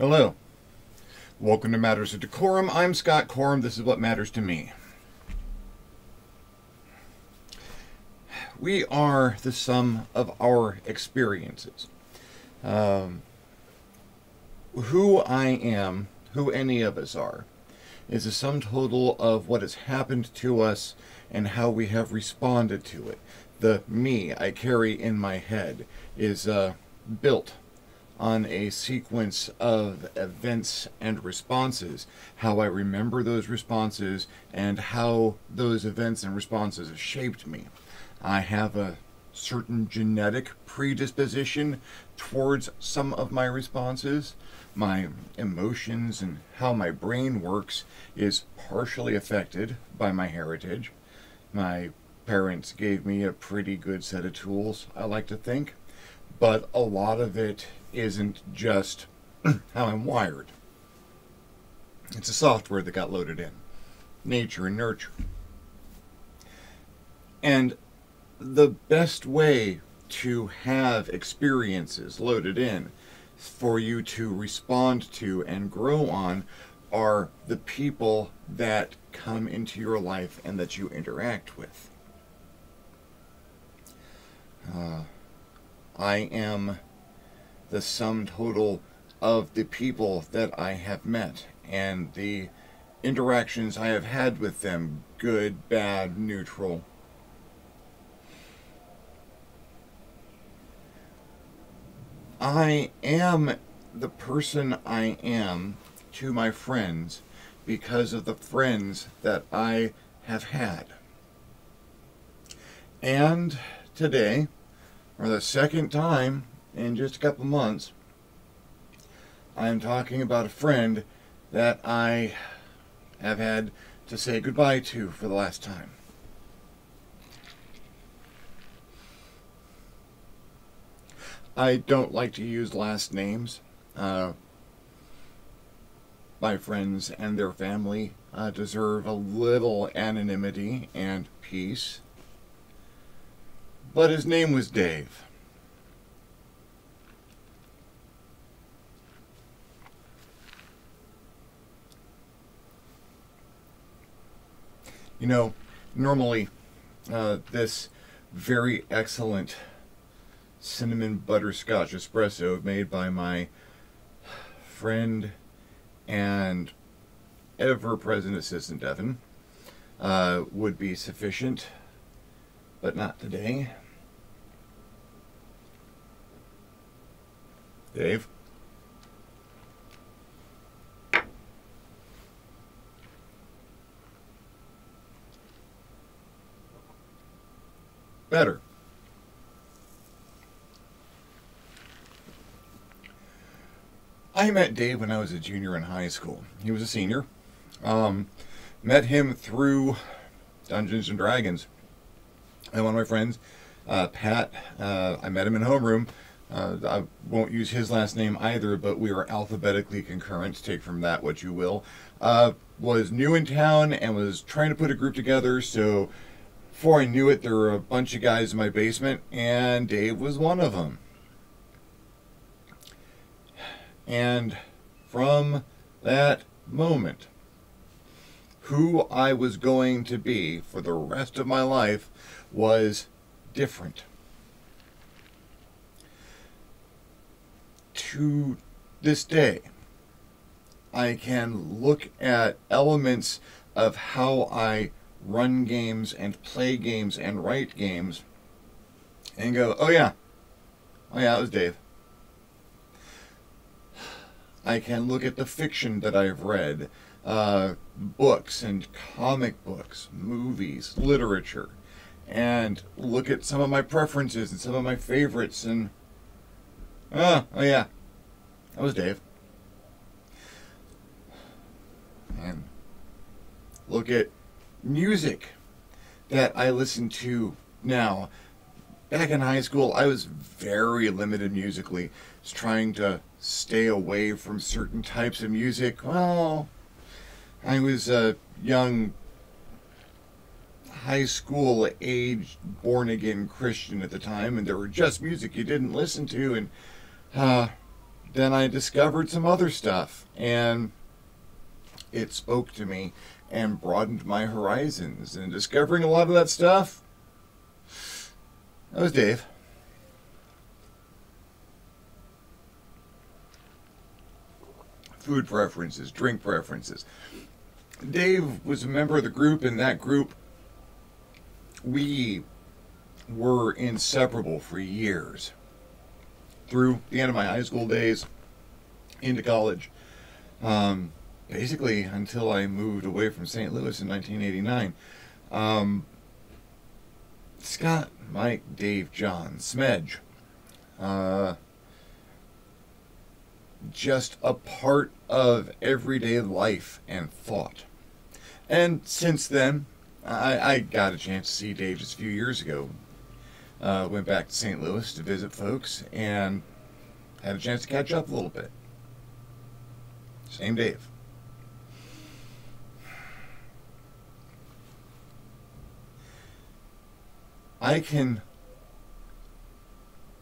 Hello. Welcome to Matters of Decorum. I'm Scott Corum. This is what matters to me. We are the sum of our experiences. Who I am, who any of us are, is a sum total of what has happened to us and how we have responded to it. The me I carry in my head is built on a sequence of events and responses, how I remember those responses, and how those events and responses have shaped me. I have a certain genetic predisposition towards some of my responses. My emotions and how my brain works is partially affected by my heritage. My parents gave me a pretty good set of tools, I like to think, but a lot of it isn't just how I'm wired. It's a software that got loaded in. Nature and nurture. And the best way to have experiences loaded in for you to respond to and grow on are the people that come into your life and that you interact with. I am the sum total of the people that I have met and the interactions I have had with them, good, bad, neutral. I am the person I am to my friends because of the friends that I have had. And today, for the second time in just a couple months, I'm talking about a friend that I have had to say goodbye to for the last time. I don't like to use last names. My friends and their family deserve a little anonymity and peace. But his name was Dave. You know, normally this very excellent cinnamon butterscotch espresso made by my friend and ever-present assistant Evan would be sufficient, but not today. Dave? Better. I met Dave when I was a junior in high school. He was a senior. Met him through Dungeons and Dragons. And one of my friends, Pat, I met him in homeroom. I won't use his last name either, but we were alphabetically concurrent. Take from that what you will. Was new in town and was trying to put a group together, so before I knew it, there were a bunch of guys in my basement, and Dave was one of them. And from that moment, who I was going to be for the rest of my life was different. To this day, I can look at elements of how I run games and play games and write games and go, oh yeah, it was Dave. I can look at the fiction that I've read, books and comic books, movies, literature, and look at some of my preferences and some of my favorites and, oh yeah, that was Dave. And look at music that I listen to now. Back in high school, I was very limited musically. I was trying to stay away from certain types of music. Well, I was a young high school age born again Christian at the time, and there were just music you didn't listen to, and then I discovered some other stuff, and it spoke to me and broadened my horizons. And discovering a lot of that stuff, that was Dave. Food preferences, drink preferences. Dave was a member of the group. In that group, we were inseparable for years. Through the end of my high school days, into college. Basically until I moved away from St. Louis in 1989. Scott, Mike, Dave, John, Smedge. Just a part of everyday life and thought. And since then, I got a chance to see Dave just a few years ago. Went back to St. Louis to visit folks and had a chance to catch up a little bit. Same Dave. I can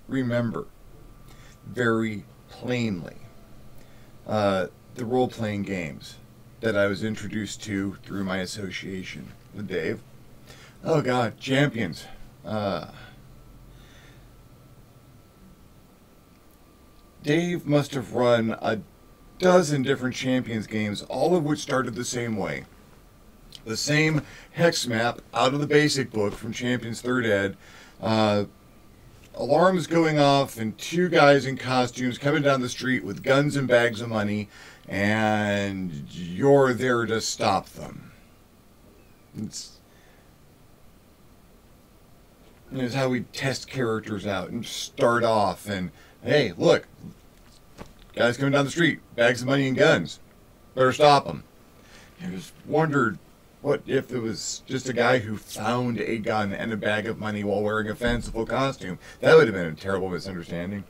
remember very plainly the role-playing games that I was introduced to through my association with Dave. Oh God, Champions. Dave must have run a dozen different Champions games, all of which started the same way. The same hex map out of the basic book from Champions 3rd Ed. Alarms going off and two guys in costumes coming down the street with guns and bags of money, and you're there to stop them. It's how we test characters out and start off, and hey, look, guys coming down the street, bags of money and guns, better stop them. I just wondered, what if it was just a guy who found a gun and a bag of money while wearing a fanciful costume? That would have been a terrible misunderstanding.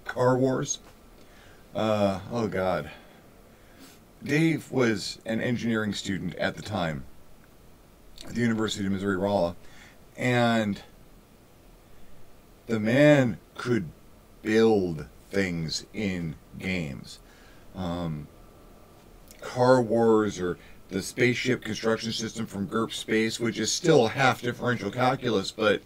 Car Wars. Oh God. Dave was an engineering student at the time at the University of Missouri-Rolla, and the man could build things in games. Car Wars, or the spaceship construction system from GURP Space, which is still half differential calculus, but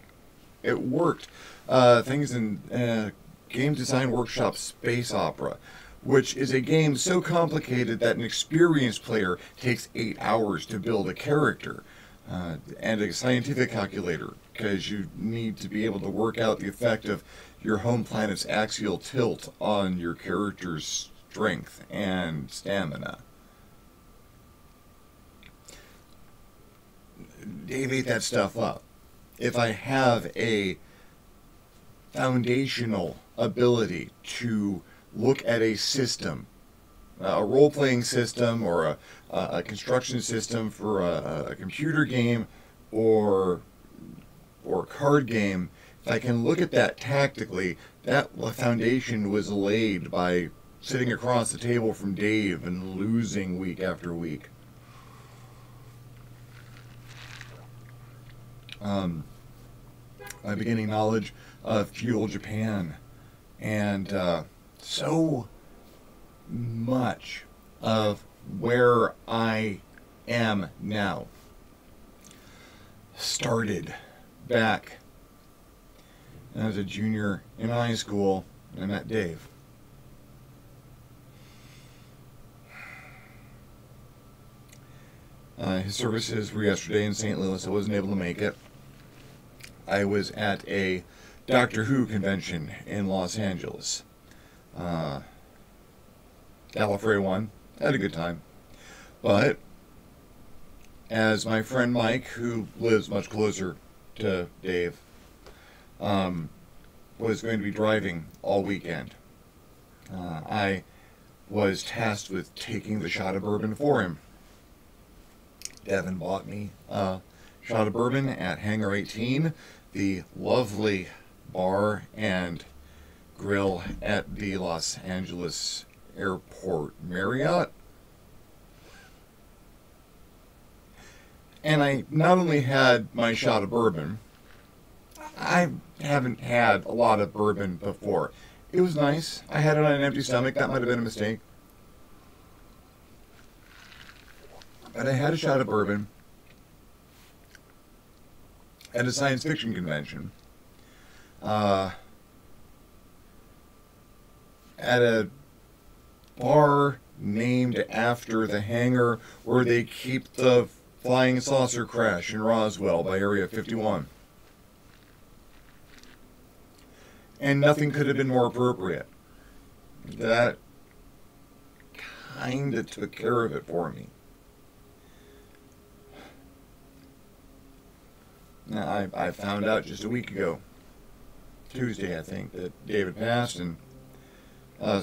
it worked. Things in Game Design Workshop Space Opera, which is a game so complicated that an experienced player takes 8 hours to build a character, and a scientific calculator, because you need to be able to work out the effect of your home planet's axial tilt on your character's strength and stamina. Dave ate that stuff up. If I have a foundational ability to look at a system, a role-playing system, or a construction system for a computer game or card game, if I can look at that tactically, that foundation was laid by sitting across the table from Dave and losing week after week. My beginning knowledge of feudal Japan, and so much of where I am now started back when I was a junior in high school and I met Dave. His services were yesterday in St. Louis. I wasn't able to make it. I was at a Doctor Who convention in Los Angeles. Gallifrey one. Had a good time. But as my friend Mike, who lives much closer to Dave, was going to be driving all weekend, I was tasked with taking the shot of bourbon for him. Devin bought me a shot of bourbon at Hangar 18, the lovely bar and grill at the Los Angeles Airport Marriott. And I not only had my shot of bourbon, I haven't had a lot of bourbon before. It was nice. I had it on an empty stomach. That might have been a mistake. But I had a shot of bourbon at a science fiction convention. At a bar named after the hangar where they keep the flying saucer crash in Roswell by Area 51. And nothing could have been more appropriate. That kind of took care of it for me. Now, I found out just a week ago, Tuesday I think, that David passed, and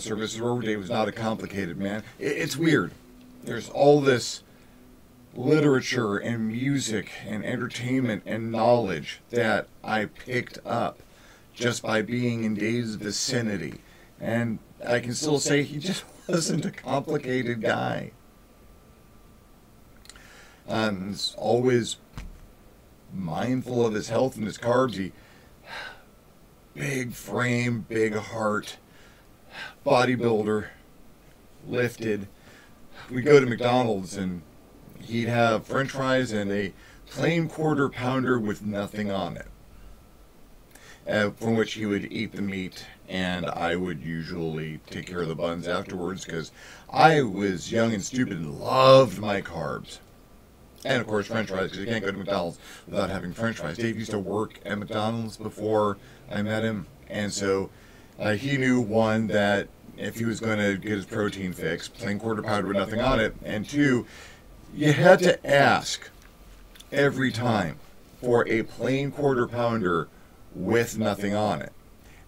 services were over. Dave was not a complicated man. It's weird. There's all this literature and music and entertainment and knowledge that I picked up just by being in Dave's vicinity. And I can still say he just wasn't a complicated guy. He's always mindful of his health and his carbs. Big frame, big heart, bodybuilder, lifted. We'd go to McDonald's and he'd have French fries and a plain quarter pounder with nothing on it. From which he would eat the meat, and I would usually take care of the buns afterwards because I was young and stupid and loved my carbs. And of course French fries, because you can't go to McDonald's without having French fries. Dave used to work at McDonald's before I met him, and so he knew, one, that if he was going to get his protein fix, plain quarter pounder with nothing on it, and two, you had to ask every time for a plain quarter pounder with nothing on it.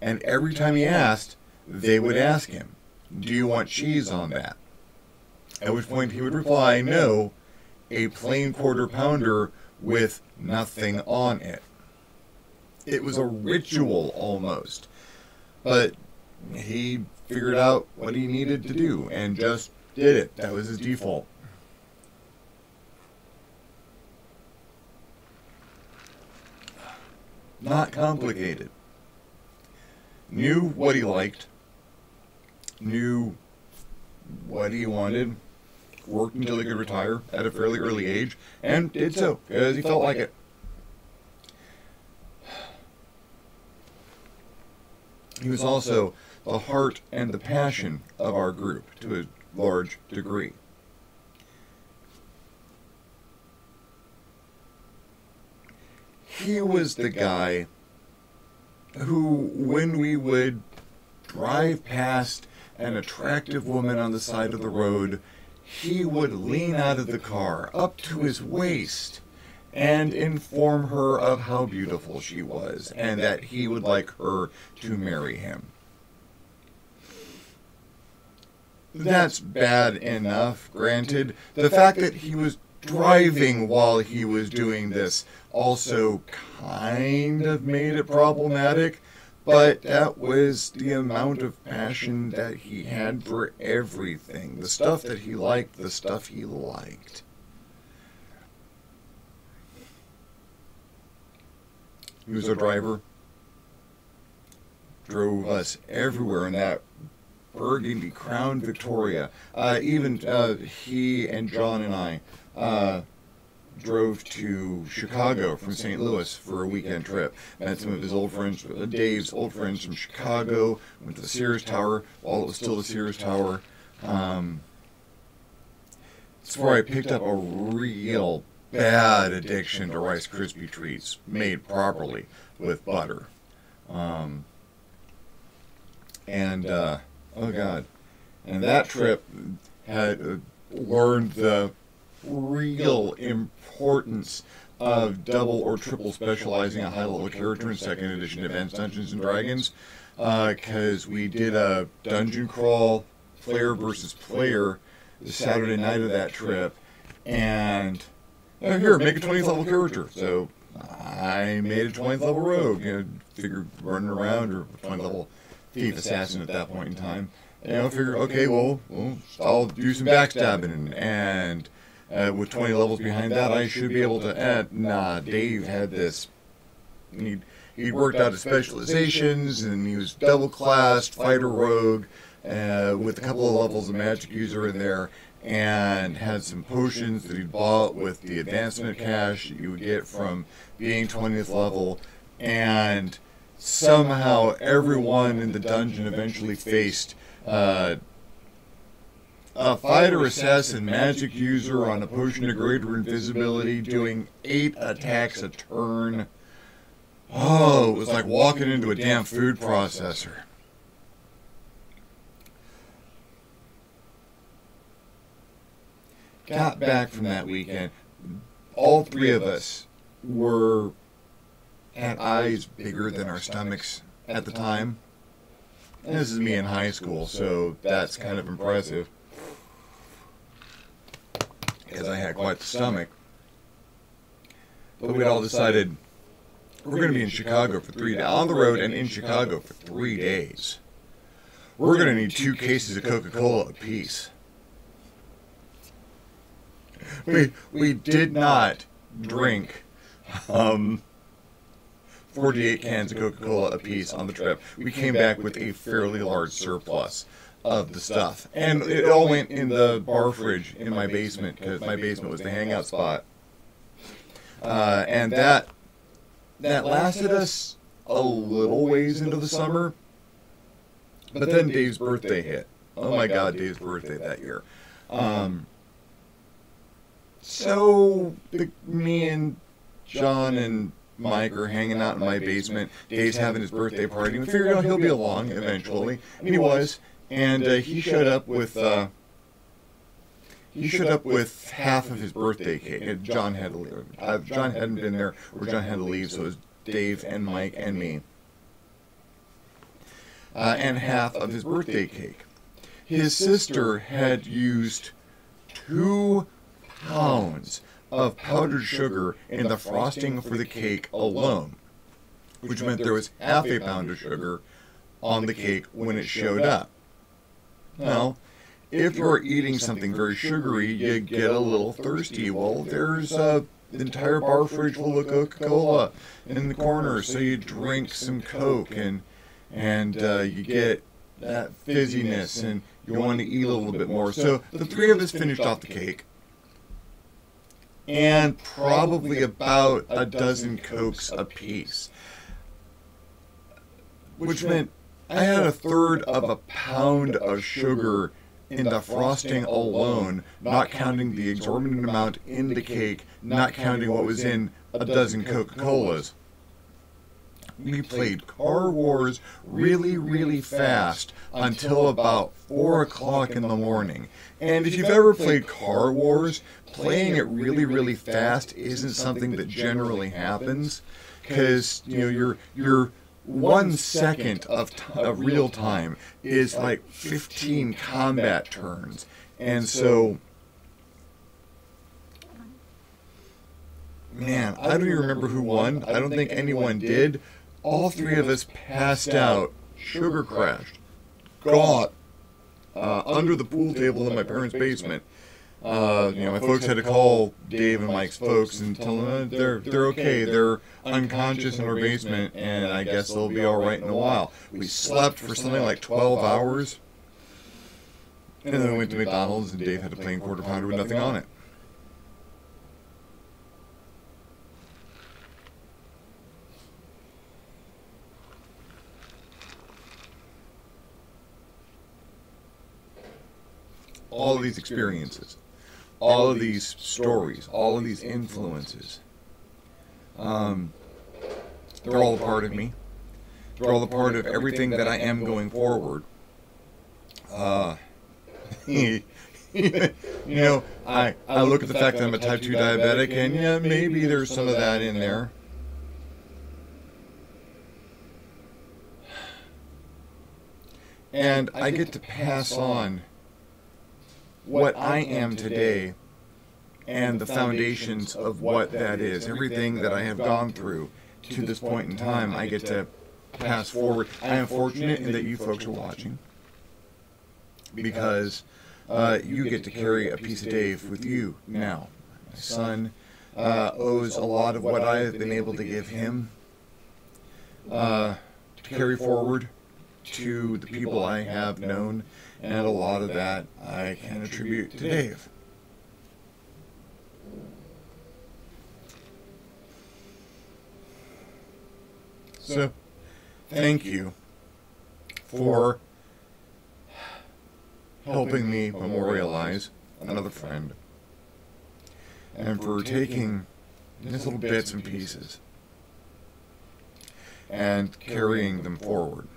And every time he asked, they would ask him, "Do you want cheese on that?" At which point he would reply, "No, a plain quarter pounder with nothing on it." It was a ritual almost. But he figured out what he needed to do and just did it. That was his default. Not complicated. Knew what he liked. Knew what he wanted. Worked until he could retire at a fairly early age, and did so because he felt like it. He was also the heart and the passion of our group to a large degree. He was the guy who, when we would drive past an attractive woman on the side of the road, he would lean out of the car up to his waist and inform her of how beautiful she was and that he would like her to marry him. That's bad enough, granted. The fact that he was driving while he was doing this also kind of made it problematic, but that was the amount of passion that he had for everything. The stuff that he liked, the stuff he liked. He was a driver. Drove us everywhere in that burgundy Crown Victoria. Even he and John and I drove to Chicago from St. Louis for a weekend trip. Met some of his old friends, Dave's old friends from Chicago. Went to the Sears Tower while it was still the Sears Tower. It's where I picked up a real bad addiction to Rice Krispie treats made properly with butter. Oh God. And that trip had learned the real importance of double or triple specializing a high-level character in 2nd edition Advanced Dungeons & Dragons, because we did a dungeon crawl, player versus player, the Saturday night of that trip, and here, make a 20th level character. So I made a 20th level rogue, figured running around, or 20th level thief assassin at that point in time. Figure, okay, well, I'll do some backstabbing and with 20 levels behind that, I should be able to add. Nah, Dave had this. He'd worked out his specializations, and he was double-classed, fighter rogue, with a couple of levels of magic user in there, and had some potions that he'd bought with the advancement cash that you would get from being 20th level, and somehow everyone in the dungeon eventually faced a fighter assassin magic user on a potion of greater invisibility doing 8 attacks a turn. Oh, it was like walking into a damn food processor. Got back from that weekend. All three of us had eyes bigger than our stomachs at the time. And this is me in high school, so that's kind of impressive, because I had quite the stomach. But we'd all decided we're going to be in Chicago for 3 days, on the road and in Chicago for 3 days. We're going to need 2 cases of Coca-Cola apiece. We did not drink 48 cans of Coca-Cola apiece on the trip. We came back with a fairly large surplus of the stuff. And it all went in the bar fridge in my basement, because my basement was the hangout spot. And that lasted us a little ways into the summer. But then Dave's birthday hit. Oh my God, Dave's birthday that year. So me and John and Mike are hanging out in my basement. Dave's having his birthday party. We figured out he'll be along eventually, and he was. And he showed up with half of his birthday cake. John had to leave. John hadn't been there, or John had to leave, so it was Dave and Mike and me. And half of his birthday cake. His sister had used 2 pounds of powdered sugar in the frosting for the cake alone, which meant there was half a pound of sugar on the cake when it showed up. Now, if you're eating something very sugary, you get a little thirsty. Well, there's an entire bar fridge full of Coca-Cola in the corner, so you drink some Coke, and you get that fizziness, and you want to eat a little bit more. So the 3 of us finished off the cake, and probably about a dozen Cokes apiece, which meant I had a third of a pound of sugar in the frosting alone, not counting the exorbitant amount in the cake, not counting what was in a dozen Coca-Colas. We played Car Wars really, really fast until about 4 o'clock in the morning. And if you've ever played Car Wars, playing it really, really fast isn't something that generally happens, because your 1 second of real time is like 15 combat turns. And so, man, I don't even remember who won. I don't think anyone did. All 3 of us passed out, sugar crashed, got under the pool table in my parents' basement. My folks had to call Dave and Mike's folks and tell them they're okay. They're unconscious in our basement, and I guess they'll be all right in a while. We slept for something like 12 hours, and then we went to McDonald's, and Dave had a plain quarter pounder with nothing on it. All of these experiences, all of these stories, all of these influences, they're all a part of me. They're all a part of everything that I am going forward. I look at the fact that I'm a type 2 diabetic, and yeah, maybe there's some of that in there. And I get to pass on what I am today and the foundations of what that is. Everything that I have gone through to this point in time, I get to pass forward. I am fortunate in that you folks are watching, because you get to carry a piece of Dave with you now. My son owes a lot of what I have been able to give him to carry forward to the people I have known, and a lot of that I can attribute to Dave. So, thank you for helping me memorialize another friend, and for taking these little bits and pieces and carrying them forward.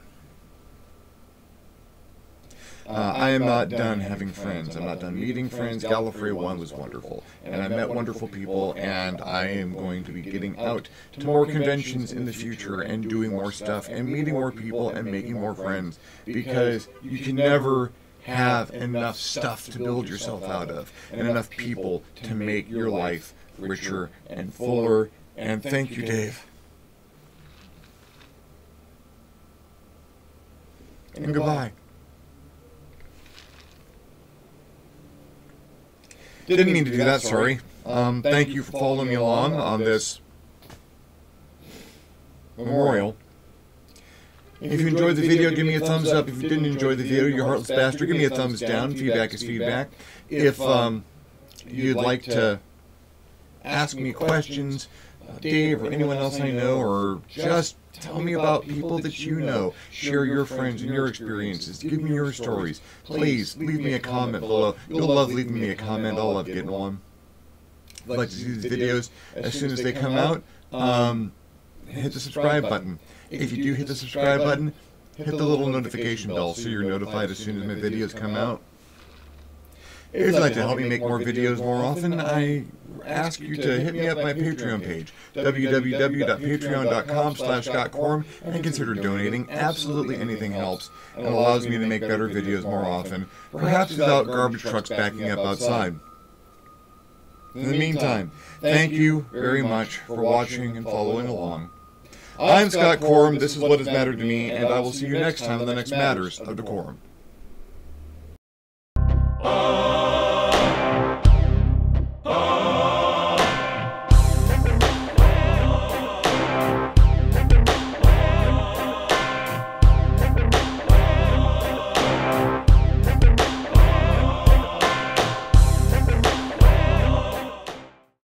I am not done having friends. I'm not done meeting friends. Gallifrey 1 was wonderful, and I met wonderful people, and I am going to be getting out to more conventions in the future and doing more stuff and meeting more people and making more friends, because you can never have enough stuff to build yourself out of and enough people to make your life richer and fuller. And thank you, Dave. And goodbye. Didn't mean to do that, sorry. Thank you for following me along on this memorial. If you enjoyed the video, give me a thumbs up. If you didn't enjoy the video, you heartless bastard, give me a thumbs down. Feedback is feedback. If you'd like to ask me questions, Dave or anyone else I know, or just tell me about people that you know, share your friends and your experiences, give me your stories, please leave me a comment below. You'll love leaving me a comment. I'll love getting one. If you'd like to see these videos as soon as they come out, hit the subscribe button. If you do hit the subscribe button, hit the little notification bell so you're notified as soon as my videos come out. If you'd like to help me make more videos more often, I ask you to hit me up my Patreon page, www.patreon.com/DeCorum, and consider donating. Absolutely anything helps and allows me to make better videos more often, perhaps without garbage trucks backing up outside. In the meantime, thank you very much for watching and following along. I'm Scott Corum, this is What Has Mattered to Me, and I will see you next time on the next Matters of DeCorum.